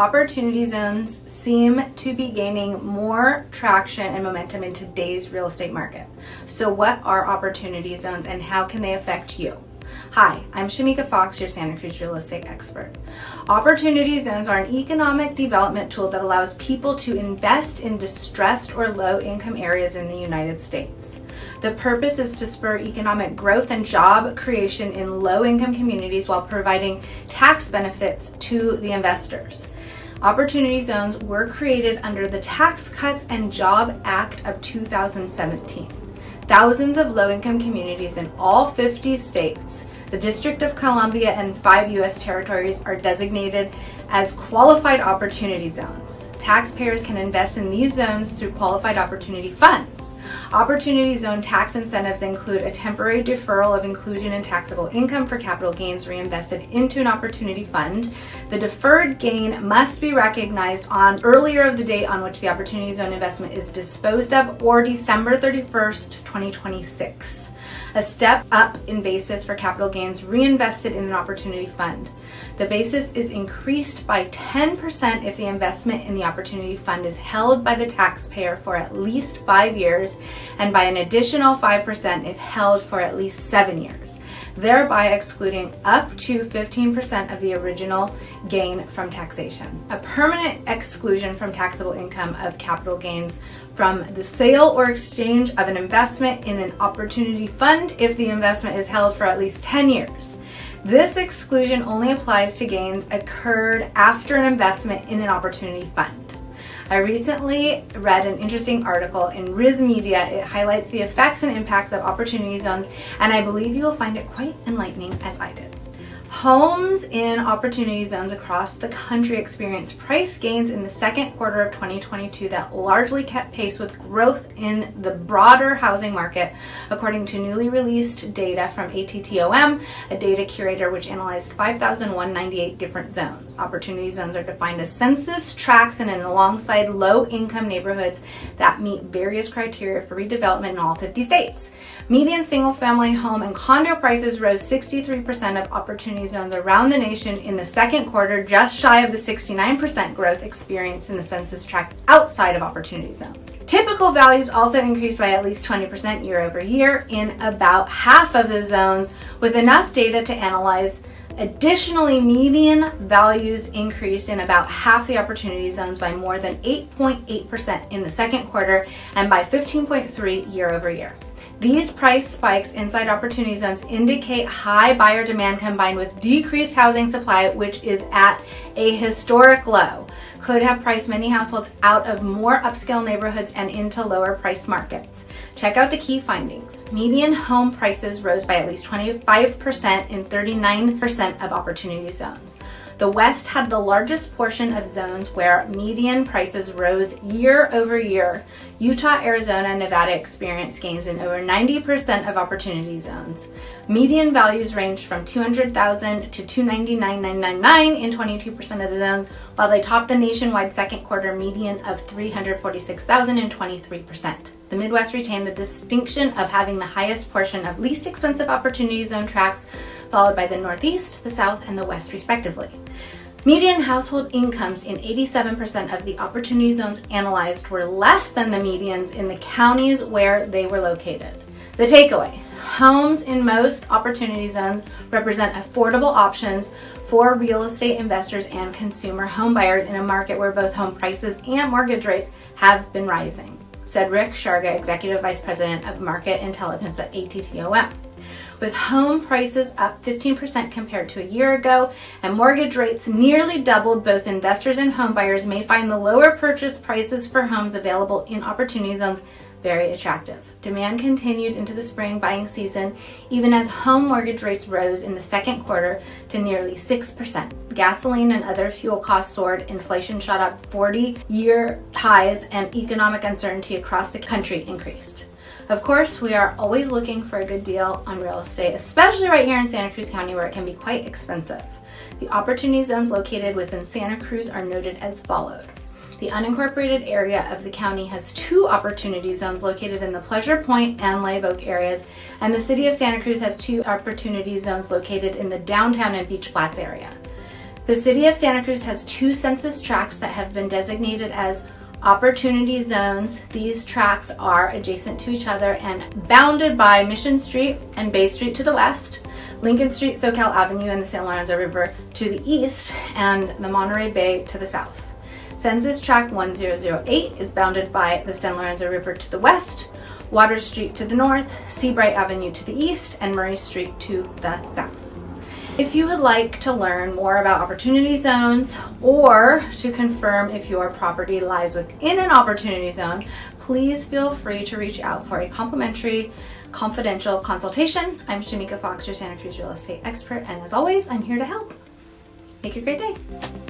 opportunity zones seem to be gaining more traction and momentum in today's real estate market. So what are opportunity zones and how can they affect you? Hi, I'm Shamika Fox, your Santa Cruz real estate expert. Opportunity zones are an economic development tool that allows people to invest in distressed or low-income areas in the United States. The purpose is to spur economic growth and job creation in low-income communities while providing tax benefits to the investors. Opportunity zones were created under the Tax Cuts and Jobs Act of 2017. Thousands of low-income communities in all 50 states, the District of Columbia, and 5 U.S. territories are designated as qualified opportunity zones. Taxpayers can invest in these zones through qualified opportunity funds. Opportunity zone tax incentives include a temporary deferral of inclusion in taxable income for capital gains reinvested into an opportunity fund. The deferred gain must be recognized on earlier of the date on which the opportunity zone investment is disposed of, or December 31st, 2026. A step up in basis for capital gains reinvested in an opportunity fund. The basis is increased by 10% if the investment in the opportunity fund is held by the taxpayer for at least 5 years, and by an additional 5% if held for at least 7 years, thereby excluding up to 15% of the original gain from taxation. A permanent exclusion from taxable income of capital gains from the sale or exchange of an investment in an opportunity fund if the investment is held for at least 10 years. This exclusion only applies to gains occurred after an investment in an opportunity fund. I recently read an interesting article in Riz Media. It highlights the effects and impacts of opportunity zones, and I believe you will find it quite enlightening as I did. Homes in opportunity zones across the country experienced price gains in the second quarter of 2022 that largely kept pace with growth in the broader housing market, according to newly released data from ATTOM, a data curator which analyzed 5,198 different zones. Opportunity zones are defined as census tracts in and alongside low-income neighborhoods that meet various criteria for redevelopment in all 50 states. Median single-family home and condo prices rose 63% of opportunity zones around the nation in the second quarter, just shy of the 69% growth experienced in the census tract outside of opportunity zones. Typical values also increased by at least 20% year over year in about half of the zones, with enough data to analyze. Additionally, median values increased in about half the opportunity zones by more than 8.8% in the second quarter and by 15.3% year over year. These price spikes inside opportunity zones indicate high buyer demand combined with decreased housing supply, which is at a historic low, could have priced many households out of more upscale neighborhoods and into lower priced markets. Check out the key findings. Median home prices rose by at least 25% in 39% of opportunity zones. The West had the largest portion of zones where median prices rose year over year. Utah, Arizona, and Nevada experienced gains in over 90% of opportunity zones. Median values ranged from $200,000 to $299,999 in 22% of the zones, while they topped the nationwide second quarter median of $346,000 in 23%. The Midwest retained the distinction of having the highest portion of least expensive opportunity zone tracts, followed by the Northeast, the South, and the West, respectively. Median household incomes in 87% of the opportunity zones analyzed were less than the medians in the counties where they were located. The takeaway: homes in most opportunity zones represent affordable options for real estate investors and consumer home buyers in a market where both home prices and mortgage rates have been rising, said Rick Sharga, Executive Vice President of Market Intelligence at ATTOM. With home prices up 15% compared to a year ago and mortgage rates nearly doubled, both investors and home buyers may find the lower purchase prices for homes available in opportunity zones very attractive. Demand continued into the spring buying season, even as home mortgage rates rose in the second quarter to nearly 6%. Gasoline and other fuel costs soared, inflation shot up 40-year highs, and economic uncertainty across the country increased. Of course, we are always looking for a good deal on real estate, especially right here in Santa Cruz County, where it can be quite expensive. The opportunity zones located within Santa Cruz are noted as followed. The unincorporated area of the county has 2 opportunity zones located in the Pleasure Point and Live Oak areas, and the city of Santa Cruz has 2 opportunity zones located in the downtown and Beach Flats area. The City of Santa Cruz has 2 census tracts that have been designated as opportunity zones. These tracts are adjacent to each other and bounded by Mission Street and Bay Street to the west, Lincoln Street, SoCal Avenue, and the San Lorenzo River to the east, and the Monterey Bay to the south. Census Tract 1008 is bounded by the San Lorenzo River to the west, Water Street to the north, Seabright Avenue to the east, and Murray Street to the south. If you would like to learn more about opportunity zones or to confirm if your property lies within an opportunity zone, please feel free to reach out for a complimentary confidential consultation. I'm Shamika Fox, your Santa Cruz real estate expert, and as always, I'm here to help. Make it a great day.